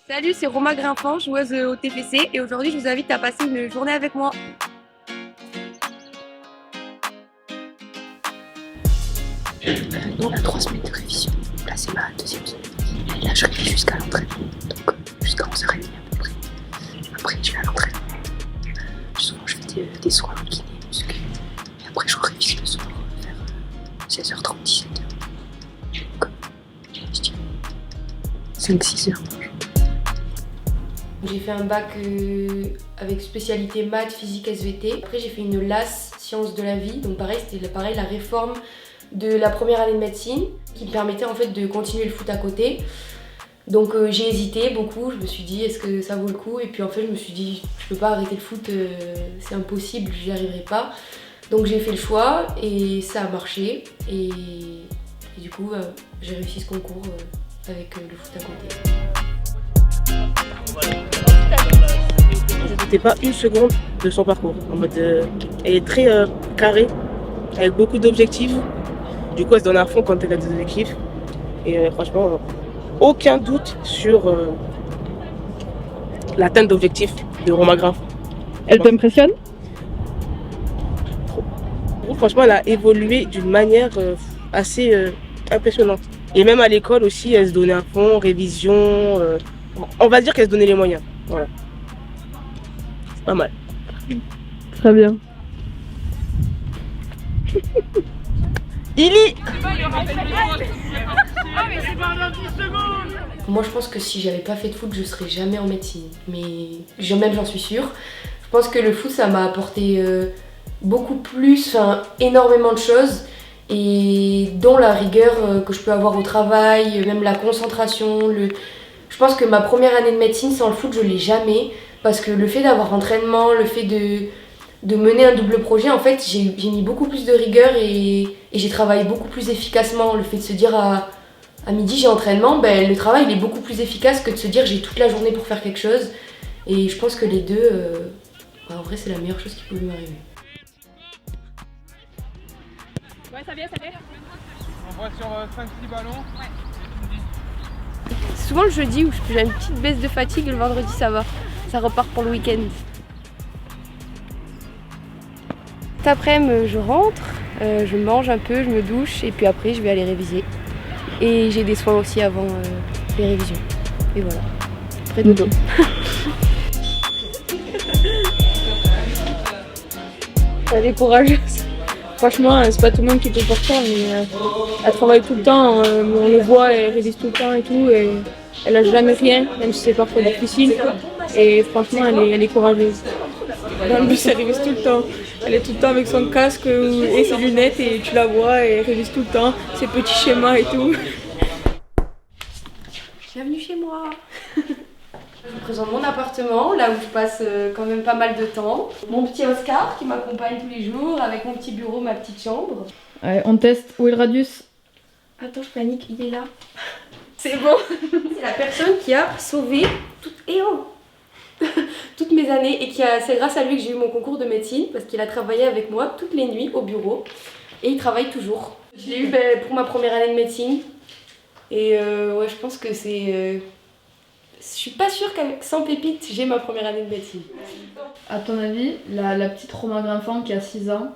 Salut, c'est Roma Grimpant, joueuse au TFC et aujourd'hui je vous invite à passer une journée avec moi. On a 3 semaines de révision. Là, c'est ma deuxième semaine. Et là, je révise jusqu'à l'entraînement. Donc, jusqu'à 11h30 à peu près. Après, je vais à l'entraînement. Souvent, je fais des soins en kiné, muscu. Et après, je révise le soir vers 16h30, 17h. Donc, je dirais 5-6 heures. J'ai fait un bac avec spécialité maths, physique, SVT. Après, j'ai fait une LAS, sciences de la vie. Donc pareil, c'était la réforme de la première année de médecine qui me permettait en fait de continuer le foot à côté. Donc j'ai hésité beaucoup, je me suis dit est-ce que ça vaut le coup? Et puis en fait je me suis dit je peux pas arrêter le foot, c'est impossible, j'y arriverai pas. Donc j'ai fait le choix et ça a marché. Et du coup j'ai réussi ce concours avec le foot à côté. Je ne doutais pas une seconde de son parcours. En mode, elle est très carrée, avec beaucoup d'objectifs. Du coup, elle se donne à fond quand elle a des objectifs. Et franchement, aucun doute sur l'atteinte d'objectifs de Roma Grimpant. Elle t'impressionne? Franchement, elle a évolué d'une manière assez impressionnante. Et même à l'école aussi, elle se donnait à fond, révision. On va dire qu'elle se donnait les moyens. Voilà. C'est pas mal. Très bien. Ili! Moi je pense que si j'avais pas fait de foot, je serais jamais en médecine. Mais même j'en suis sûre. Je pense que le foot ça m'a apporté beaucoup plus, énormément de choses. Et dont la rigueur que je peux avoir au travail, même la concentration. Je pense que ma première année de médecine sans le foot je l'ai jamais. Parce que le fait d'avoir entraînement, le fait de mener un double projet, en fait j'ai mis beaucoup plus de rigueur et j'ai travaillé beaucoup plus efficacement. Le fait de se dire à midi j'ai entraînement, le travail il est beaucoup plus efficace que de se dire j'ai toute la journée pour faire quelque chose. Et je pense que les deux, en vrai c'est la meilleure chose qui pouvait m'arriver. Ouais, ça vient. On voit sur 5-6 ballons. Souvent le jeudi où j'ai une petite baisse de fatigue, le vendredi ça va. Ça repart pour le week-end. Cet après-midi je rentre, je mange un peu, je me douche et puis après je vais aller réviser. Et j'ai des soins aussi avant les révisions. Et voilà. Après dodo. Elle est courageuse. Franchement, c'est pas tout le monde qui peut faire ça, mais elle travaille tout le temps, on le voit, elle révise tout le temps et tout, et elle lâche jamais rien, même si c'est parfois difficile. Et franchement, elle est courageuse. Dans le bus, elle révise tout le temps. Elle est tout le temps avec son casque et ses lunettes, et tu la vois, et elle révise tout le temps, ses petits schémas et tout. Bienvenue chez moi. Je vous présente mon appartement, là où je passe quand même pas mal de temps. Mon petit Oscar qui m'accompagne tous les jours, avec mon petit bureau, ma petite chambre. Ouais, on teste. Où est le radius? Attends, je panique, il est là. C'est bon. C'est la personne qui a sauvé toutes mes années et c'est grâce à lui que j'ai eu mon concours de médecine parce qu'il a travaillé avec moi toutes les nuits au bureau et il travaille toujours. Je l'ai eu pour ma première année de médecine et ouais, je pense que c'est... Je suis pas sûre qu'avec 100 pépites, j'ai ma première année de médecine. À ton avis, la petite Roma Grimpant qui a 6 ans,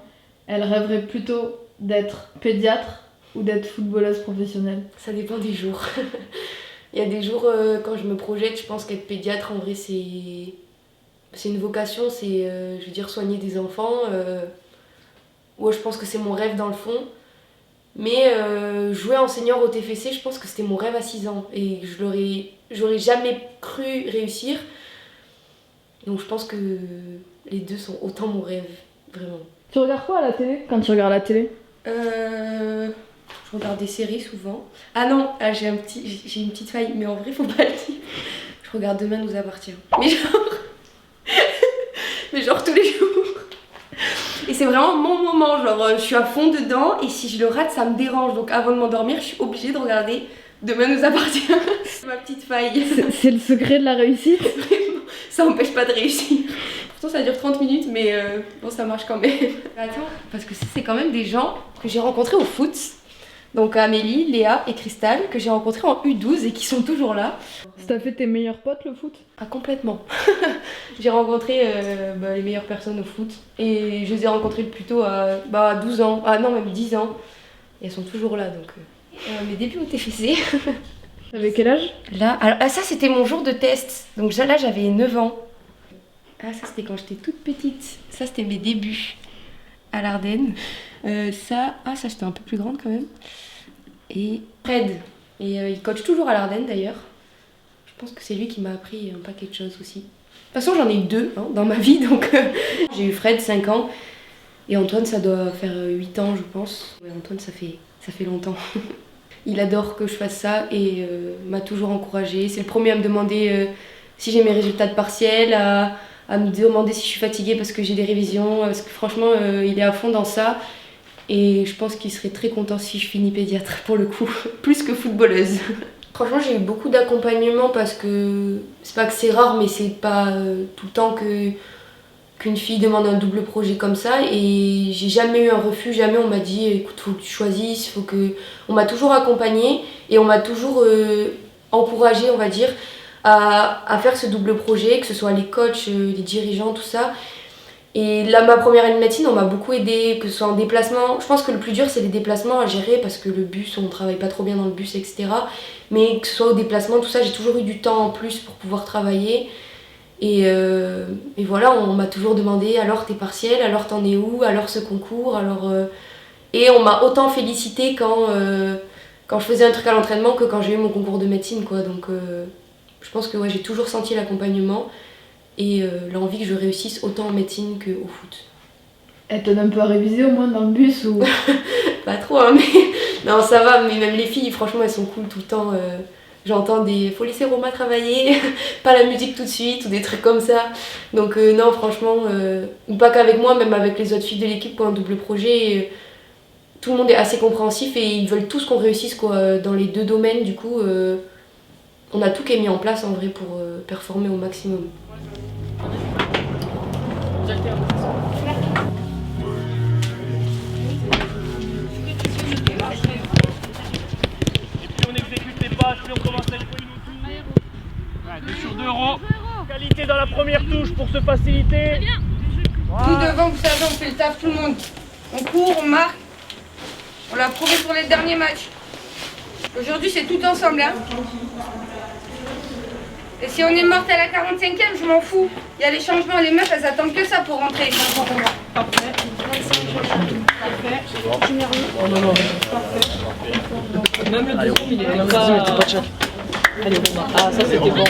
elle rêverait plutôt d'être pédiatre ou d'être footballeuse professionnelle? Ça dépend des jours. Il y a des jours, quand je me projette, je pense qu'être pédiatre, en vrai, c'est une vocation, c'est, je veux dire, soigner des enfants. Ouais, je pense que c'est mon rêve dans le fond. Mais jouer enseignant au TFC, je pense que c'était mon rêve à 6 ans. Et j'aurais jamais cru réussir. Donc je pense que les deux sont autant mon rêve, vraiment. Tu regardes quoi à la télé quand tu regardes la télé? Je regarde des séries souvent. Ah non, j'ai une petite faille, mais en vrai, faut pas le dire. Je regarde Demain nous appartient. Mais genre tous les jours. Et c'est vraiment mon moment, genre je suis à fond dedans et si je le rate, ça me dérange. Donc avant de m'endormir, je suis obligée de regarder Demain nous appartient. C'est ma petite faille. C'est le secret de la réussite? Vraiment, ça empêche pas de réussir. Pourtant ça dure 30 minutes, mais bon, ça marche quand même. Attends, parce que c'est quand même des gens que j'ai rencontrés au foot. Donc Amélie, Léa et Cristal, que j'ai rencontrées en U12 et qui sont toujours là. Ça t'a fait tes meilleurs potes le foot? Ah, complètement. J'ai rencontré les meilleures personnes au foot et je les ai rencontrées plutôt à 12 ans, ah non même 10 ans. Et elles sont toujours là donc mes débuts au TFC. T'avais quel âge? Là, alors, ça c'était mon jour de test, donc là j'avais 9 ans. Ah ça c'était quand j'étais toute petite, ça c'était mes débuts à l'Ardenne. Ça j'étais un peu plus grande quand même. Et Fred, et il coach toujours à l'Ardenne d'ailleurs. Je pense que c'est lui qui m'a appris un paquet de choses aussi. De toute façon, j'en ai eu 2 dans ma vie, donc j'ai eu Fred, 5 ans, et Antoine, ça doit faire 8 ans, je pense. Ouais, Antoine, ça fait longtemps. Il adore que je fasse ça et m'a toujours encouragée. C'est le premier à me demander si j'ai mes résultats de partiel, à me demander si je suis fatiguée parce que j'ai des révisions, parce que franchement, il est à fond dans ça. Et je pense qu'il serait très content si je finis pédiatre, pour le coup, plus que footballeuse. Franchement, j'ai eu beaucoup d'accompagnement parce que c'est pas que c'est rare, mais c'est pas tout le temps qu'une fille demande un double projet comme ça. Et j'ai jamais eu un refus, jamais on m'a dit écoute, faut que tu choisisses, faut que. On m'a toujours accompagnée et on m'a toujours encouragée, on va dire, à faire ce double projet, que ce soit les coachs, les dirigeants, tout ça. Et là, ma première année de médecine, on m'a beaucoup aidée, que ce soit en déplacement. Je pense que le plus dur, c'est les déplacements à gérer parce que le bus, on travaille pas trop bien dans le bus, etc. Mais que ce soit au déplacement, tout ça, j'ai toujours eu du temps en plus pour pouvoir travailler. Et voilà, on m'a toujours demandé alors tes partiels, alors t'en es où, alors ce concours, alors. Et on m'a autant félicité quand je faisais un truc à l'entraînement que quand j'ai eu mon concours de médecine, quoi. Donc je pense que ouais, j'ai toujours senti l'accompagnement. Et l'envie que je réussisse autant en médecine qu'au foot. Elle te donne un peu à réviser au moins dans le bus ou... Pas trop, hein, mais non, ça va, mais même les filles, franchement, elles sont cool tout le temps. J'entends des faut laisser Roma travailler, pas la musique tout de suite, ou des trucs comme ça. Donc, non, franchement, ou pas qu'avec moi, même avec les autres filles de l'équipe pour un double projet, tout le monde est assez compréhensif et ils veulent tous qu'on réussisse quoi, dans les 2 domaines. Du coup, on a tout qui est mis en place en vrai pour performer au maximum. On exécute les passes, puis on commence à jouer une 2 sur 2 euros. Qualité dans la première touche pour se faciliter. Tout devant, vous savez, on fait le taf tout le monde. On court, on marque. On l'a prouvé sur les derniers matchs. Aujourd'hui, c'est tout ensemble. Hein. Et si on est morte à la 45e, je m'en fous. Il y a les changements, les meufs, elles attendent que ça pour rentrer. Parfait. Oh non, non. Même le deuxième, il était pas tchèque. Allez, Romain. Ah, ça c'était bon, Romain.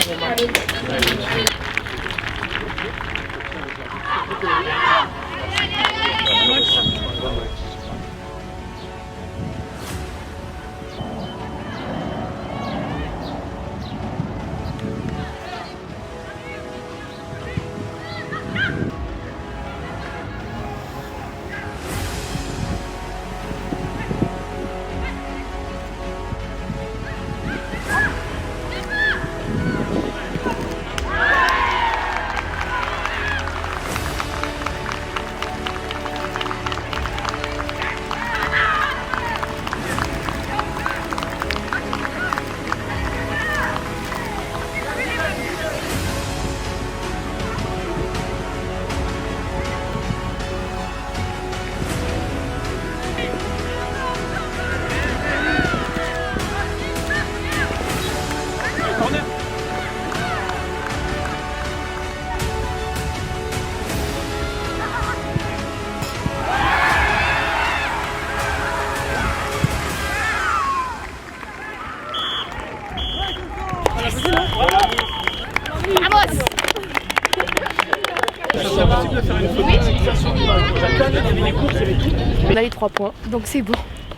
On a les 3 points, donc c'est bon.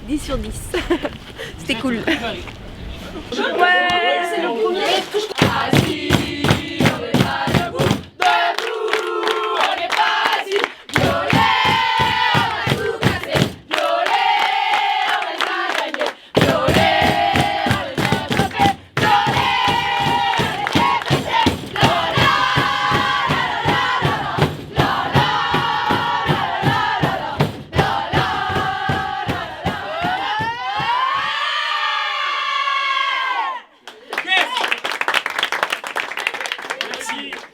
10 sur 10. C'était cool. Ouais, c'est le premier. Merci.